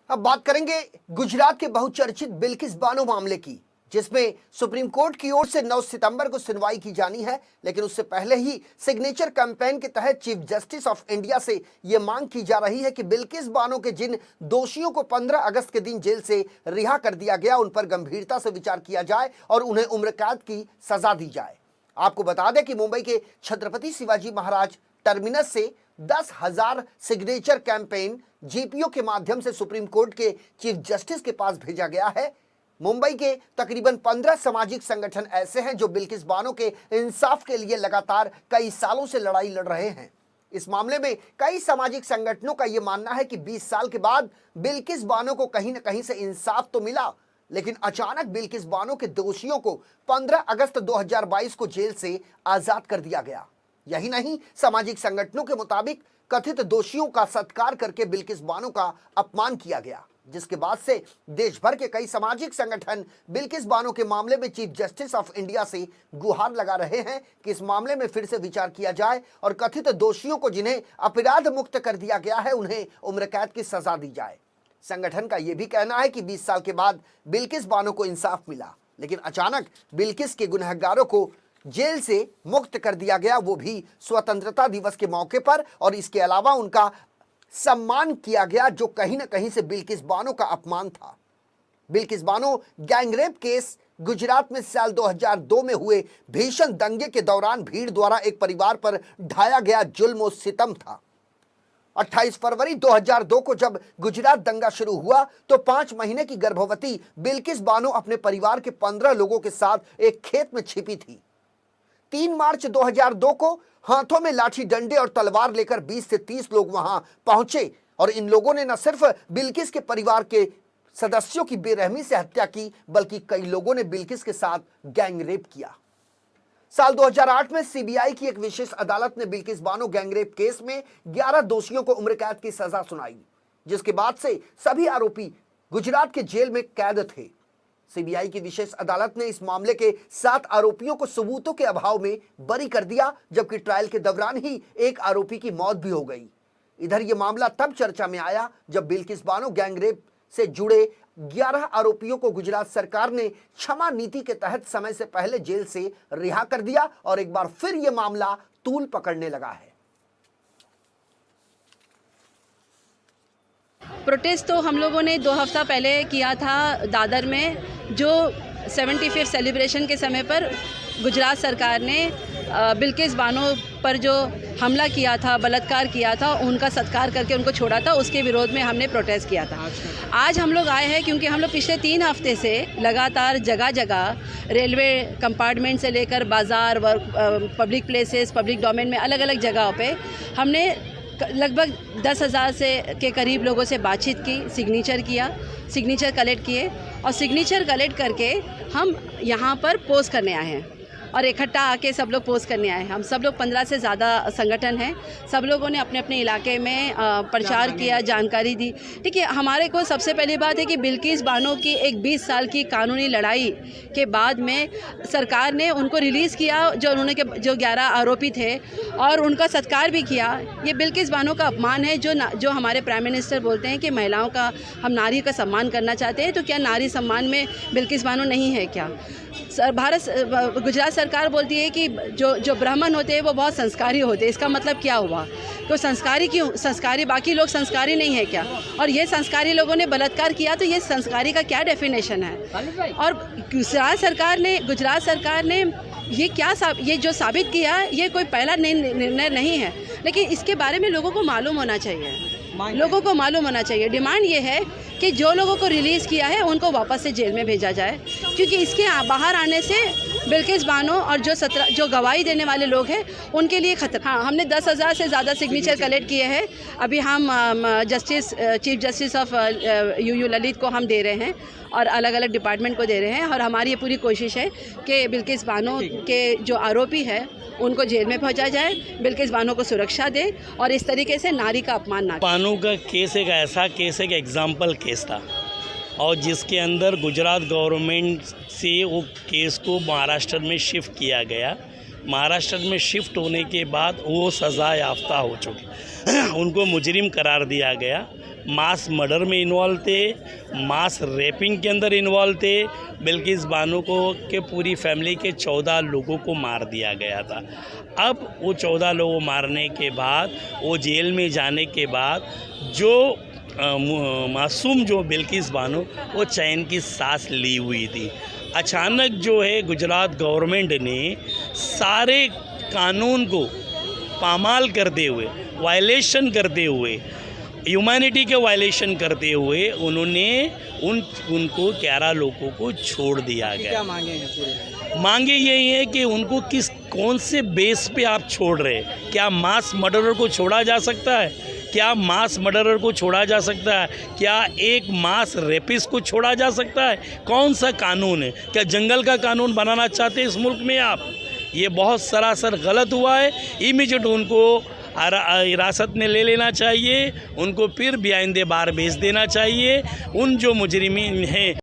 अब बात करेंगे गुजरात के बहुचर्चित बिल्किस बानो मामले की, जिसमें सुप्रीम कोर्ट की ओर से 9 सितंबर को सुनवाई की जानी है। लेकिन उससे पहले ही सिग्नेचर कैंपेन के तहत चीफ जस्टिस ऑफ इंडिया से यह मांग की जा रही है कि बिल्किस बानो के जिन दोषियों को 15 अगस्त के दिन जेल से रिहा कर दिया गया, उन पर गंभीरता से विचार किया जाए और उन्हें उम्र कैद की सजा दी जाए। आपको बता दें कि मुंबई के छत्रपति शिवाजी महाराज टर्मिनस से 10,000 सिग्नेचर कैंपेन जीपीओ के माध्यम से सुप्रीम कोर्ट के चीफ जस्टिस के पास भेजा गया है। मुंबई के तकरीबन 15 सामाजिक संगठन ऐसे हैं जो बिल्किस बानो के इंसाफ के लिए लगातार कई सालों से लड़ाई लड़ रहे हैं। इस मामले में कई सामाजिक संगठनों का यह मानना है कि 20 साल के बाद बिल्किस बानो को कहीं न कहीं से इंसाफ तो मिला, लेकिन अचानक बिल्किस बानो के दोषियों को 15 अगस्त 2022 को जेल से आजाद कर दिया गया। यही नहीं, सामाजिक संगठनों के मुताबिक कथित दोषियों का सत्कार करके बिल्किस बानो का अपमान किया गया, जिसके बाद से देश भर के कई सामाजिक संगठन बिल्किस बानो के मामले में चीफ जस्टिस ऑफ इंडिया से गुहार लगा रहे हैं कि इस मामले में फिर से विचार किया जाए और कथित दोषियों को जिन्हें अपराध मुक्त कर दिया गया है, उन्हें उम्र कैद की सजा दी जाए। संगठन का यह भी कहना है कि 20 साल के बाद बिल्किस बानो को इंसाफ मिला, लेकिन अचानक बिल्किस के गुनहगारों को जेल से मुक्त कर दिया गया, वो भी स्वतंत्रता दिवस के मौके पर, और इसके अलावा उनका सम्मान किया गया, जो कहीं ना कहीं से बिल्किस बानो का अपमान था। बिल्किस बानो गैंगरेप केस गुजरात में साल 2002 में हुए भीषण दंगे के दौरान भीड़ द्वारा एक परिवार पर ढाया गया जुल्म और सितम था। 28 फरवरी 2002 को जब गुजरात दंगा शुरू हुआ तो 5 महीने की गर्भवती बिल्किस बानो अपने परिवार के 15 लोगों के साथ एक खेत में छिपी थी। 3 मार्च 2002 को हाथों में लाठी डंडे और तलवार लेकर 20 से 30 लोग वहां पहुंचे और इन लोगों ने न सिर्फ बिल्किस के परिवार के सदस्यों की बेरहमी से हत्या की, बल्कि कई लोगों ने बिल्किस के साथ गैंगरेप किया। साल 2008 में सीबीआई की एक विशेष अदालत ने बिल्किस बानो गैंगरेप केस में 11 दोषियों को उम्र कैद की सजा सुनाई, जिसके बाद से सभी आरोपी गुजरात के जेल में कैद थे। सीबीआई की विशेष अदालत ने इस मामले के 7 आरोपियों को सबूतों के अभाव में बरी कर दिया, जबकि ट्रायल के दौरान ही एक आरोपी की मौत भी हो गई। इधर यह मामला तब चर्चा में आया जब बिल्किस बानो गैंगरेप से जुड़े 11 आरोपियों को गुजरात सरकार ने क्षमा नीति के तहत समय से पहले जेल से रिहा कर दिया और एक बार फिर यह मामला तूल पकड़ने लगा है। प्रोटेस्ट तो हम लोगों ने 2 हफ्ता पहले किया था दादर में, जो 75th सेलिब्रेशन के समय पर गुजरात सरकार ने बिल्किस बानो पर जो हमला किया था, बलात्कार किया था, उनका सत्कार करके उनको छोड़ा था। उसके विरोध में हमने प्रोटेस्ट किया था। आज हम लोग आए हैं क्योंकि हम लोग पिछले 3 हफ्ते से लगातार जगह जगह रेलवे कंपार्टमेंट से लेकर बाज़ार, पब्लिक प्लेसेस, पब्लिक डोमेन में अलग अलग जगहों पे हमने लगभग 10,000 के करीब लोगों से बातचीत की, सिग्नेचर कलेक्ट किए और सिग्नेचर कलेक्ट करके हम यहाँ पर पोस्ट करने आए हैं और इकट्ठा आके सब लोग पोस्ट करने आए हैं। हम सब लोग 15 से ज़्यादा संगठन हैं, सब लोगों ने अपने अपने इलाके में प्रचार किया, जानकारी दी। ठीक है, हमारे को सबसे पहली बात है कि बिल्किस बानो की एक 20 साल की कानूनी लड़ाई के बाद में सरकार ने उनको रिलीज़ किया, जो 11 आरोपी थे, और उनका सत्कार भी किया। ये बिल्किस बानो का अपमान है, जो हमारे प्राइम मिनिस्टर बोलते हैं कि महिलाओं का, हम नारी का सम्मान करना चाहते हैं, तो क्या नारी सम्मान में बिल्किस बानो नहीं है क्या? गुजरात सरकार बोलती है कि जो ब्राह्मण होते हैं वो बहुत संस्कारी होते हैं। इसका मतलब क्या हुआ? तो संस्कारी क्यों? संस्कारी बाकी लोग संस्कारी नहीं है क्या? और ये संस्कारी लोगों ने बलात्कार किया, तो ये संस्कारी का क्या डेफिनेशन है? और गुजरात सरकार ने ये जो साबित किया, ये कोई पहला निर्णय नहीं है, लेकिन इसके बारे में लोगों को मालूम होना चाहिए। डिमांड ये है कि जो लोगों को रिलीज़ किया है उनको वापस से जेल में भेजा जाए, क्योंकि इसके बाहर आने से बिल्किस बानो और जो गवाही देने वाले लोग हैं उनके लिए खतरा। हाँ, हमने 10,000 से ज़्यादा सिग्नेचर कलेक्ट किए हैं। अभी हम chief justice of U U Lalit को हम दे रहे हैं और अलग अलग डिपार्टमेंट को दे रहे हैं, और हमारी ये पूरी कोशिश है कि बिल्किस बानो के जो आरोपी है उनको जेल में पहुंचा जाए, बिल्किस बानो को सुरक्षा दे और इस तरीके से नारी का अपमान ना। बानो का केस एक ऐसा केस है कि एग्जाम्पल केस था, और जिसके अंदर गुजरात गवर्नमेंट से वो केस को महाराष्ट्र में शिफ्ट किया गया। महाराष्ट्र में शिफ्ट होने के बाद वो सज़ा याफ्ता हो चुके, उनको मुजरिम करार दिया गया। मास मर्डर में इन्वॉल्व थे, मास रेपिंग के अंदर इन्वॉल्व थे। बिल्किस बानो को के पूरी फैमिली के 14 लोगों को मार दिया गया था। अब वो 14 लोगों मारने के बाद, वो जेल में जाने के बाद जो मासूम जो बिल्किस बानो, वो चैन की सांस ली हुई थी। अचानक जो है गुजरात गवर्नमेंट ने सारे कानून को पामाल करते हुए, वायलेशन करते हुए, ह्यूमैनिटी के वायलेशन करते हुए उन्होंने उनको 11 लोगों को छोड़ दिया गया। क्या मांगे हैं पूरे? मांगे यही है कि उनको कौन से बेस पे आप छोड़ रहे हैं? क्या मास मर्डरर को छोड़ा जा सकता है? क्या मास मर्डरर को छोड़ा जा सकता है? क्या एक मास रेपिस्ट को छोड़ा जा सकता है? कौन सा कानून है? क्या जंगल का कानून बनाना चाहते हैं इस मुल्क में आप? ये बहुत सरासर गलत हुआ है। इमीडिएट उनको हिरासत में ले लेना चाहिए, उनको फिर बिहाइंड द बार भेज देना चाहिए। उन जो मुजरिमीन हैं